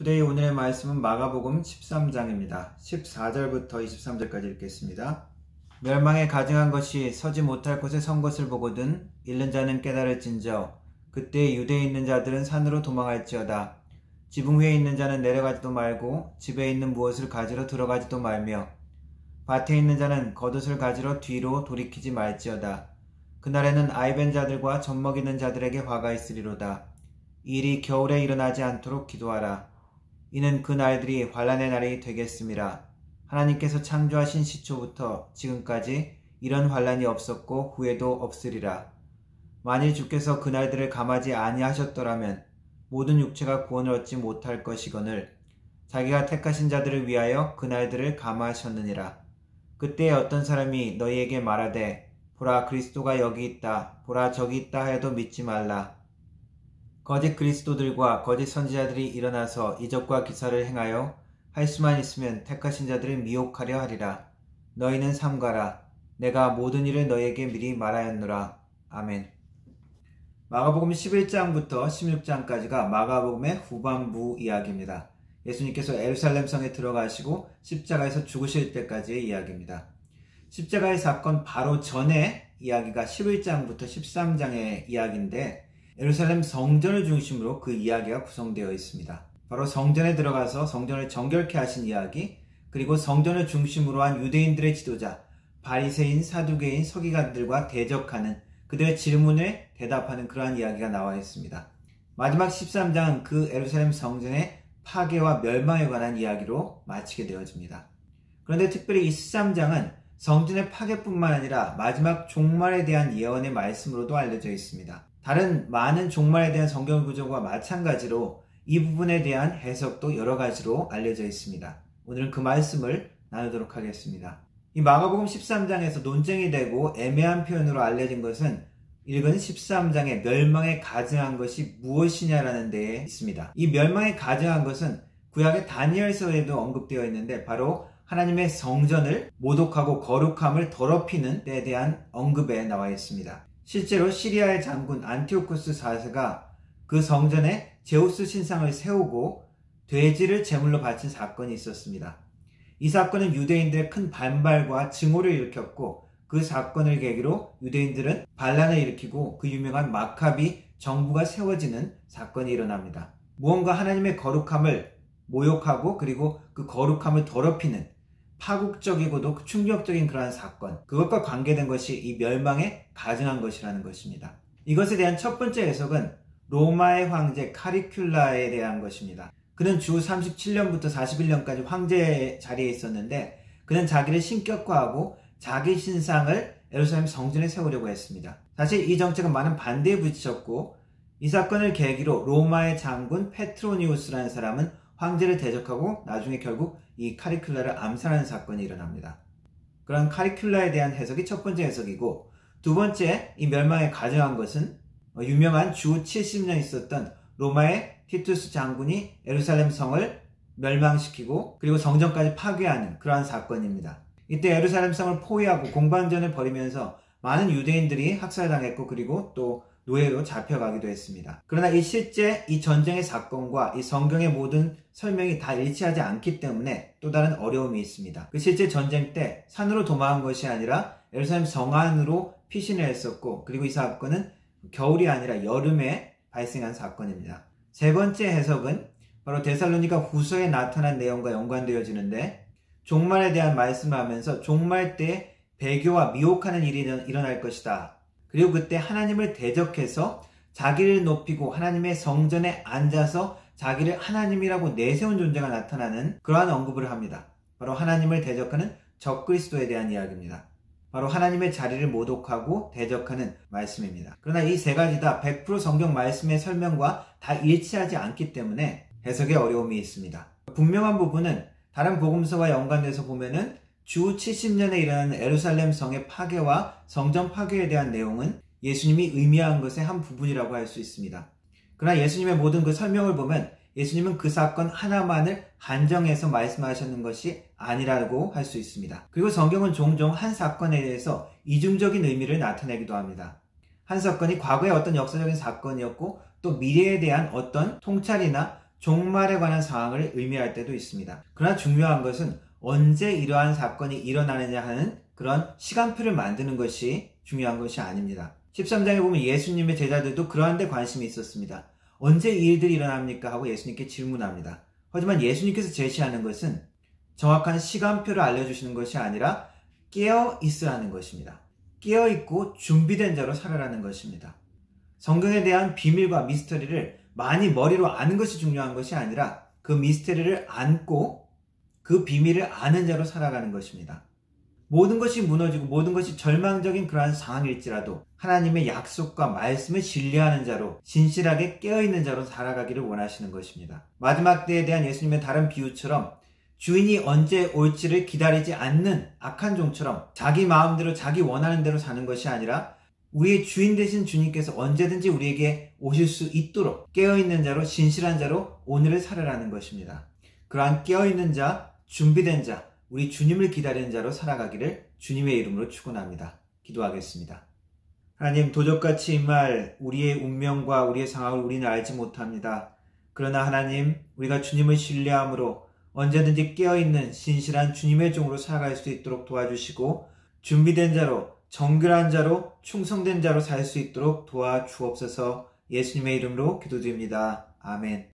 투데이 오늘의 말씀은 마가복음 13장입니다. 14절부터 23절까지 읽겠습니다. 멸망에 가증한 것이 서지 못할 곳에 선 것을 보거든 잃는 자는 깨달을진저 그때 유대에 있는 자들은 산으로 도망할지어다. 지붕 위에 있는 자는 내려가지도 말고 집에 있는 무엇을 가지러 들어가지도 말며 밭에 있는 자는 겉옷을 가지러 뒤로 돌이키지 말지어다. 그날에는 아이벤 자들과 젖먹이는 자들에게 화가 있으리로다. 이 일이 겨울에 일어나지 않도록 기도하라. 이는 그 날들이 환난의 날이 되겠음이라. 하나님께서 창조하신 시초부터 지금까지 이런 환난이 없었고 후에도 없으리라. 만일 주께서 그 날들을 감하지 아니하셨더라면 모든 육체가 구원을 얻지 못할 것이거늘 자기가 택하신 자들을 위하여 그 날들을 감하셨느니라. 그때에 어떤 사람이 너희에게 말하되 보라 그리스도가 여기 있다 보라 저기 있다 하여도 믿지 말라. 거짓 그리스도들과 거짓 선지자들이 일어나서 이적과 기사를 행하여 할 수만 있으면 택하신 자들을 미혹하려 하리라. 너희는 삼가라. 내가 모든 일을 너희에게 미리 말하였노라. 아멘. 마가복음 11장부터 16장까지가 마가복음의 후반부 이야기입니다. 예수님께서 예루살렘 성에 들어가시고 십자가에서 죽으실 때까지의 이야기입니다. 십자가의 사건 바로 전에 이야기가 11장부터 13장의 이야기인데 예루살렘 성전을 중심으로 그 이야기가 구성되어 있습니다. 바로 성전에 들어가서 성전을 정결케 하신 이야기, 그리고 성전을 중심으로 한 유대인들의 지도자, 바리새인, 사두개인, 서기관들과 대적하는 그들의 질문에 대답하는 그러한 이야기가 나와 있습니다. 마지막 13장은 그 예루살렘 성전의 파괴와 멸망에 관한 이야기로 마치게 되어집니다. 그런데 특별히 이 13장은 성전의 파괴뿐만 아니라 마지막 종말에 대한 예언의 말씀으로도 알려져 있습니다. 다른 많은 종말에 대한 성경 구조와 마찬가지로 이 부분에 대한 해석도 여러 가지로 알려져 있습니다. 오늘은 그 말씀을 나누도록 하겠습니다. 이 마가복음 13장에서 논쟁이 되고 애매한 표현으로 알려진 것은 읽은 13장의 멸망에 가증한 것이 무엇이냐라는 데에 있습니다. 이 멸망에 가증한 것은 구약의 다니엘서에도 언급되어 있는데 바로 하나님의 성전을 모독하고 거룩함을 더럽히는 데에 대한 언급에 나와 있습니다. 실제로 시리아의 장군 안티오쿠스 4세가 그 성전에 제우스 신상을 세우고 돼지를 제물로 바친 사건이 있었습니다. 이 사건은 유대인들의 큰 반발과 증오를 일으켰고 그 사건을 계기로 유대인들은 반란을 일으키고 그 유명한 마카비 정부가 세워지는 사건이 일어납니다. 무언가 하나님의 거룩함을 모욕하고 그리고 그 거룩함을 더럽히는 파국적이고도 충격적인 그러한 사건, 그것과 관계된 것이 이 멸망에 가증한 것이라는 것입니다. 이것에 대한 첫 번째 해석은 로마의 황제 카리큘라에 대한 것입니다. 그는 주 37년부터 41년까지 황제 자리에 있었는데 그는 자기를 신격화하고 자기 신상을 예루살렘 성전에 세우려고 했습니다. 사실 이 정책은 많은 반대에 부딪혔고 이 사건을 계기로 로마의 장군 페트로니우스라는 사람은 황제를 대적하고 나중에 결국 이 카리큘라를 암살하는 사건이 일어납니다. 그런 카리큘라에 대한 해석이 첫 번째 해석이고, 두 번째 이 멸망에 가증한 것은 유명한 주 70년 있었던 로마의 티투스 장군이 예루살렘 성을 멸망시키고 그리고 성전까지 파괴하는 그러한 사건입니다. 이때 예루살렘 성을 포위하고 공방전을 벌이면서 많은 유대인들이 학살당했고 그리고 또 노예로 잡혀가기도 했습니다. 그러나 이 실제 이 전쟁의 사건과 이 성경의 모든 설명이 다 일치하지 않기 때문에 또 다른 어려움이 있습니다. 그 실제 전쟁 때 산으로 도망한 것이 아니라 예루살렘 성 안으로 피신을 했었고 그리고 이 사건은 겨울이 아니라 여름에 발생한 사건입니다. 세 번째 해석은 바로 데살로니가 후서에 나타난 내용과 연관되어지는데 종말에 대한 말씀을 하면서 종말 때 배교와 미혹하는 일이 일어날 것이다. 그리고 그때 하나님을 대적해서 자기를 높이고 하나님의 성전에 앉아서 자기를 하나님이라고 내세운 존재가 나타나는 그러한 언급을 합니다. 바로 하나님을 대적하는 적그리스도에 대한 이야기입니다. 바로 하나님의 자리를 모독하고 대적하는 말씀입니다. 그러나 이 세 가지 다 100% 성경 말씀의 설명과 다 일치하지 않기 때문에 해석에 어려움이 있습니다. 분명한 부분은 다른 복음서와 연관돼서 보면은 주 70년에 일어나는 예루살렘 성의 파괴와 성전 파괴에 대한 내용은 예수님이 의미한 것의 한 부분이라고 할 수 있습니다. 그러나 예수님의 모든 그 설명을 보면 예수님은 그 사건 하나만을 한정해서 말씀하셨는 것이 아니라고 할 수 있습니다. 그리고 성경은 종종 한 사건에 대해서 이중적인 의미를 나타내기도 합니다. 한 사건이 과거의 어떤 역사적인 사건이었고 또 미래에 대한 어떤 통찰이나 종말에 관한 사항을 의미할 때도 있습니다. 그러나 중요한 것은 언제 이러한 사건이 일어나느냐 하는 그런 시간표를 만드는 것이 중요한 것이 아닙니다. 13장에 보면 예수님의 제자들도 그러한 데 관심이 있었습니다. 언제 이 일들이 일어납니까? 하고 예수님께 질문합니다. 하지만 예수님께서 제시하는 것은 정확한 시간표를 알려주시는 것이 아니라 깨어 있으라는 것입니다. 깨어 있고 준비된 자로 살아라는 것입니다. 성경에 대한 비밀과 미스터리를 많이 머리로 아는 것이 중요한 것이 아니라 그 미스터리를 안고 그 비밀을 아는 자로 살아가는 것입니다. 모든 것이 무너지고 모든 것이 절망적인 그러한 상황일지라도 하나님의 약속과 말씀을 신뢰하는 자로 진실하게 깨어있는 자로 살아가기를 원하시는 것입니다. 마지막 때에 대한 예수님의 다른 비유처럼 주인이 언제 올지를 기다리지 않는 악한 종처럼 자기 마음대로 자기 원하는 대로 사는 것이 아니라 우리의 주인 되신 주님께서 언제든지 우리에게 오실 수 있도록 깨어있는 자로 진실한 자로 오늘을 살아라는 것입니다. 그러한 깨어있는 자, 준비된 자, 우리 주님을 기다리는 자로 살아가기를 주님의 이름으로 축원합니다. 기도하겠습니다. 하나님, 도적같이 임할 우리의 운명과 우리의 상황을 우리는 알지 못합니다. 그러나 하나님, 우리가 주님을 신뢰함으로 언제든지 깨어있는 신실한 주님의 종으로 살아갈 수 있도록 도와주시고 준비된 자로, 정결한 자로, 충성된 자로 살 수 있도록 도와주옵소서. 예수님의 이름으로 기도드립니다. 아멘.